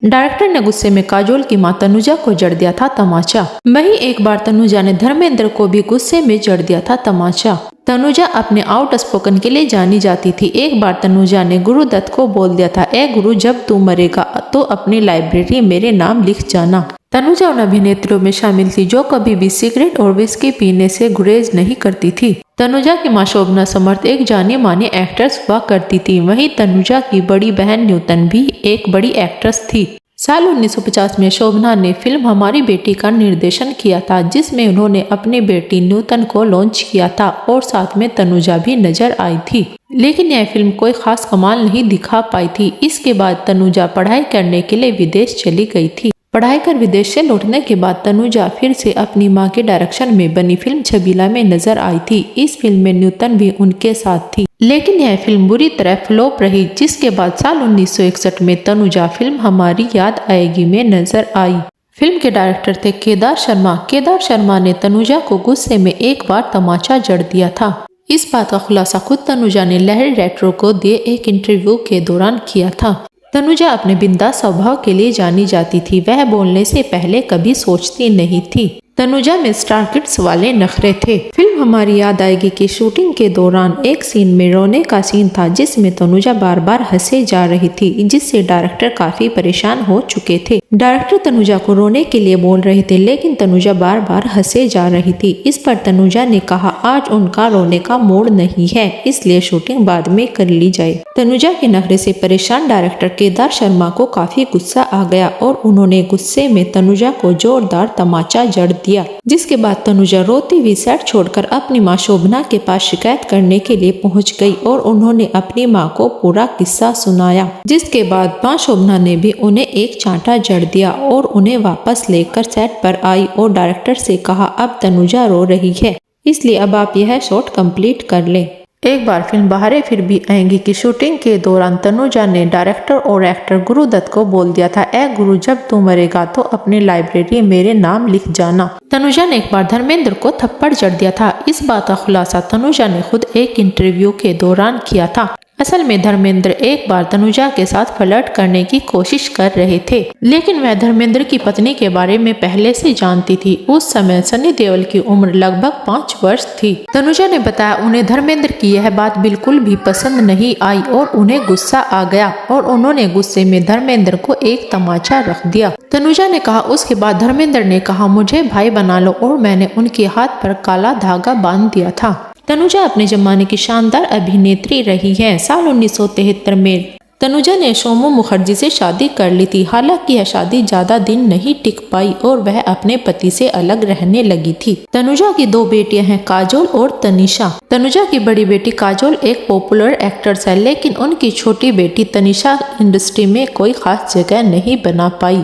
Director ने गुस्से में काजोल की मां तनुजा को जड़ दिया था तमाचा। वहीं एक बार तनुजा ने धर्मेंद्र को भी गुस्से में जड़ दिया था तमाचा। तनुजा अपने आउट स्पोकन के लिए जानी जाती थी। एक बार तनुजा ने गुरुदत्त को बोल दिया था, ए गुरु, जब तू मरेगा तो अपनी लाइब्रेरी मेरे नाम लिख जाना। तनुजा उन अभिनेत्रियों में शामिल थी जो कभी भी सिगरेट और विस्की पीने से गुरेज नहीं करती थी। तनुजा की मां शोभना समर्थ एक जानी मानी एक्ट्रेस हुआ करती थी। वहीं तनुजा की बड़ी बहन न्यूतन भी एक बड़ी एक्ट्रेस थी। साल 1950 में शोभना ने फिल्म हमारी बेटी का निर्देशन किया था, जिसमें उन्होंने अपनी बेटी न्यूतन को लॉन्च किया था और साथ में तनुजा भी नजर आई थी। लेकिन यह फिल्म कोई खास कमाल नहीं दिखा पाई थी। इसके बाद तनुजा पढ़ाई करने के लिए विदेश चली गई थी। पढ़ाई कर विदेश से लौटने के बाद तनुजा फिर से अपनी मां के डायरेक्शन में बनी फिल्म छबीला में नजर आई थी। इस फिल्म में न्यूतन भी उनके साथ थी, लेकिन यह फिल्म बुरी तरह फ्लॉप रही, जिसके बाद साल 1961 में तनुजा फिल्म हमारी याद आएगी में नजर आई। फिल्म के डायरेक्टर थे केदार शर्मा। केदार शर्मा ने तनुजा को गुस्से में एक बार तमाचा जड़ दिया था। इस बात का खुलासा खुद तनुजा ने लहरी रेट्रो को दिए एक इंटरव्यू के दौरान किया था। तनुजा अपने बिंदास स्वभाव के लिए जानी जाती थी। वह बोलने से पहले कभी सोचती नहीं थी। तनुजा में स्टार किड्स वाले नखरे थे। फिल्म हमारी याद आएगी की शूटिंग के दौरान एक सीन में रोने का सीन था, जिसमें तनुजा बार बार हंसे जा रही थी, जिससे डायरेक्टर काफी परेशान हो चुके थे। डायरेक्टर तनुजा को रोने के लिए बोल रहे थे, लेकिन तनुजा बार बार हंसे जा रही थी। इस पर तनुजा ने कहा, आज उनका रोने का मूड नहीं है, इसलिए शूटिंग बाद में कर ली जाए। तनुजा के नखरे से परेशान डायरेक्टर केदार शर्मा को काफी गुस्सा आ गया और उन्होंने गुस्से में तनुजा को जोरदार तमाचा जड़ दिया, जिसके बाद तनुजा रोती हुई सेट छोड़कर अपनी मां शोभना के पास शिकायत करने के लिए पहुंच गई और उन्होंने अपनी मां को पूरा किस्सा सुनाया, जिसके बाद मां शोभना ने भी उन्हें एक चांटा जड़ दिया और उन्हें वापस लेकर सेट पर आई और डायरेक्टर से कहा, अब तनुजा रो रही है, इसलिए अब आप यह शॉट कंप्लीट कर लें। एक बार फिल्म बहारें फिर भी आएंगी की शूटिंग के दौरान तनुजा ने डायरेक्टर और एक्टर गुरुदत्त को बोल दिया था, ए गुरु, जब तू मरेगा तो अपनी लाइब्रेरी मेरे नाम लिख जाना। तनुजा ने एक बार धर्मेंद्र को थप्पड़ जड़ दिया था। इस बात का खुलासा तनुजा ने खुद एक इंटरव्यू के दौरान किया था। असल में धर्मेंद्र एक बार तनुजा के साथ फ्लर्ट करने की कोशिश कर रहे थे, लेकिन वह धर्मेंद्र की पत्नी के बारे में पहले से जानती थी। उस समय सनी देओल की उम्र लगभग 5 वर्ष थी। तनुजा ने बताया, उन्हें धर्मेंद्र की यह बात बिल्कुल भी पसंद नहीं आई और उन्हें गुस्सा आ गया और उन्होंने गुस्से में धर्मेंद्र को एक तमाचा रख दिया। तनुजा ने कहा, उसके बाद धर्मेंद्र ने कहा, मुझे भाई बना लो, और मैंने उनके हाथ पर काला धागा बांध दिया था। तनुजा अपने जमाने की शानदार अभिनेत्री रही है। साल 1973 में तनुजा ने सोमू मुखर्जी से शादी कर ली थी। हालांकि यह शादी ज्यादा दिन नहीं टिक पाई और वह अपने पति से अलग रहने लगी थी। तनुजा की 2 बेटियां हैं, काजोल और तनिषा। तनुजा की बड़ी बेटी काजोल एक पॉपुलर एक्ट्रेस है, लेकिन उनकी छोटी बेटी तनिषा इंडस्ट्री में कोई खास जगह नहीं बना पाई।